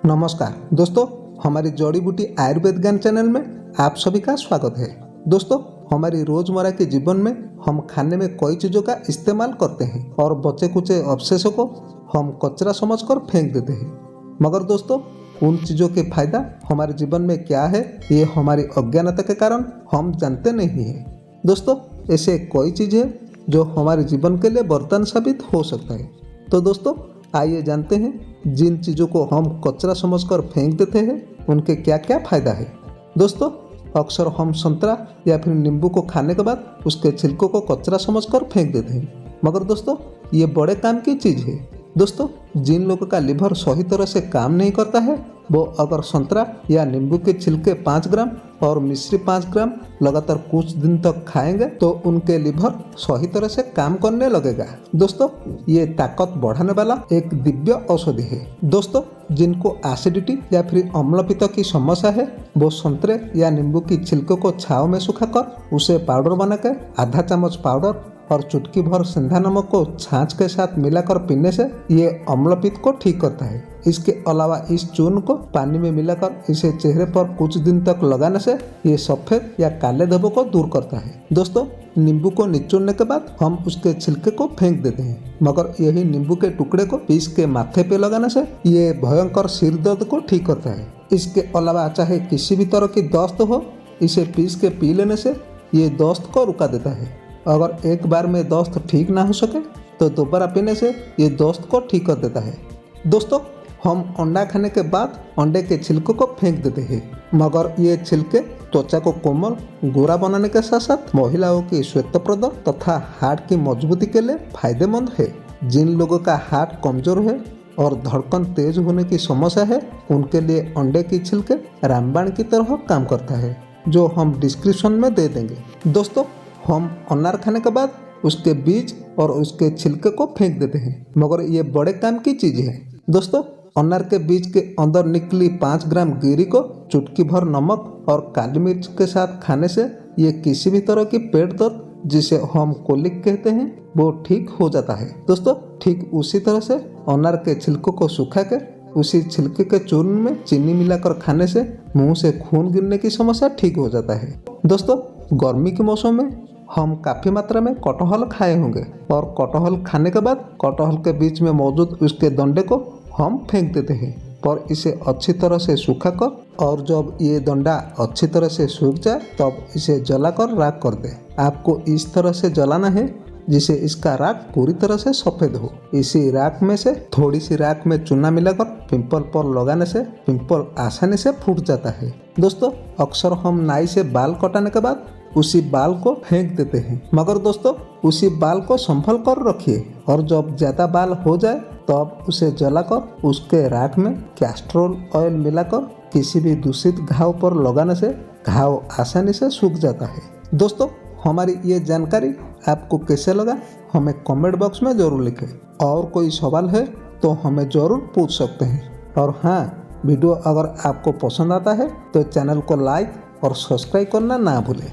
नमस्कार दोस्तों, हमारी जड़ी बूटी आयुर्वेद ज्ञान चैनल में आप सभी का स्वागत है। दोस्तों, हमारी रोजमर्रा के जीवन में हम खाने में कई चीज़ों का इस्तेमाल करते हैं और बचे कुचे अवशेषों को हम कचरा समझकर फेंक देते हैं। मगर दोस्तों, उन चीज़ों के फायदा हमारे जीवन में क्या है, ये हमारी अज्ञानता के कारण हम जानते नहीं हैं। दोस्तों, ऐसे कई चीज़ है जो हमारे जीवन के लिए वरदान साबित हो सकता है। तो दोस्तों, आइए जानते हैं जिन चीज़ों को हम कचरा समझकर फेंक देते हैं उनके क्या क्या फायदा है। दोस्तों, अक्सर हम संतरा या फिर नींबू को खाने के बाद उसके छिलकों को कचरा समझकर फेंक देते हैं, मगर दोस्तों ये बड़े काम की चीज़ है। दोस्तों, जिन लोगों का लिवर सही तरह से काम नहीं करता है वो अगर संतरा या नींबू के छिलके 5 ग्राम और मिश्री 5 ग्राम लगातार कुछ दिन तक खाएंगे तो उनके लिवर सही तरह से काम करने लगेगा। दोस्तों, ये ताकत बढ़ाने वाला एक दिव्य औषधि है। दोस्तों, जिनको एसिडिटी या फिर अम्लपित्त की समस्या है वो संतरे या नींबू की छिलकों को छाव में सुखाकर उसे पाउडर बनाकर आधा चम्मच पाउडर और चुटकी भर सिंधा नमक को छाछ के साथ मिलाकर पीने से ये अम्लपित्त को ठीक करता है। इसके अलावा इस चूर्ण को पानी में मिलाकर इसे चेहरे पर कुछ दिन तक लगाने से ये सफेद या काले धब्बों को दूर करता है। दोस्तों, नींबू को निचोड़ने के बाद हम उसके छिलके को फेंक देते हैं, मगर यही नींबू के टुकड़े को पीस के माथे पे लगाने से ये भयंकर सिर दर्द को ठीक करता है। इसके अलावा चाहे किसी भी तरह की दस्त हो, इसे पीस के पी लेने से ये दस्त को रुका देता है। अगर एक बार में दस्त ठीक ना हो सके तो दोबारा पीने से ये दस्त को ठीक कर देता है। दोस्तों, हम अंडा खाने के बाद अंडे के छिलकों को फेंक देते हैं, मगर ये छिलके त्वचा को कोमल गोरा बनाने के साथ साथ महिलाओं की श्वेतप्रद तथा हार्ट की मजबूती के लिए फायदेमंद है। जिन लोगों का हार्ट कमजोर है और धड़कन तेज होने की समस्या है उनके लिए अंडे की छिलके रामबाण की तरह काम करता है, जो हम डिस्क्रिप्शन में दे देंगे। दोस्तों, हम अनार खाने के बाद उसके बीज और उसके छिलके को फेंक देते हैं, मगर ये बड़े काम की चीज़ है। दोस्तों, अनार के बीज के अंदर निकली 5 ग्राम गिरी को चुटकी भर नमक और काली मिर्च के साथ खाने से ये किसी भी तरह की पेट दर्द, जिसे हम कोलिक कहते हैं, वो ठीक हो जाता है। दोस्तों, ठीक उसी तरह से अनार के छिलकों को सुखा कर उसी छिलके के चूर्ण में चीनी मिलाकर खाने से मुंह से खून गिरने की समस्या ठीक हो जाता है। दोस्तों, गर्मी के मौसम में हम काफ़ी मात्रा में कटहल खाए होंगे और कटहल खाने के बाद कटहल के बीच में मौजूद उसके दंडे को हम फेंक देते हैं, पर इसे अच्छी तरह से सुखाकर और जब ये दंडा अच्छी तरह से सूख जाए तब इसे जलाकर राख कर दे। आपको इस तरह से जलाना है जिसे इसका राख पूरी तरह से सफ़ेद हो। इसी राख में से थोड़ी सी राख में चूना मिलाकर पिंपल पर लगाने से पिंपल आसानी से फूट जाता है। दोस्तों, अक्सर हम नाई से बाल कटाने के बाद उसी बाल को फेंक देते हैं, मगर दोस्तों उसी बाल को संभल कर रखिए और जब ज़्यादा बाल हो जाए तब उसे जलाकर उसके राख में कैस्ट्रोल ऑयल मिलाकर किसी भी दूषित घाव पर लगाने से घाव आसानी से सूख जाता है। दोस्तों, हमारी ये जानकारी आपको कैसे लगा हमें कमेंट बॉक्स में ज़रूर लिखें, और कोई सवाल है तो हमें ज़रूर पूछ सकते हैं। और हाँ, वीडियो अगर आपको पसंद आता है तो चैनल को लाइक और सब्सक्राइब करना ना भूलें।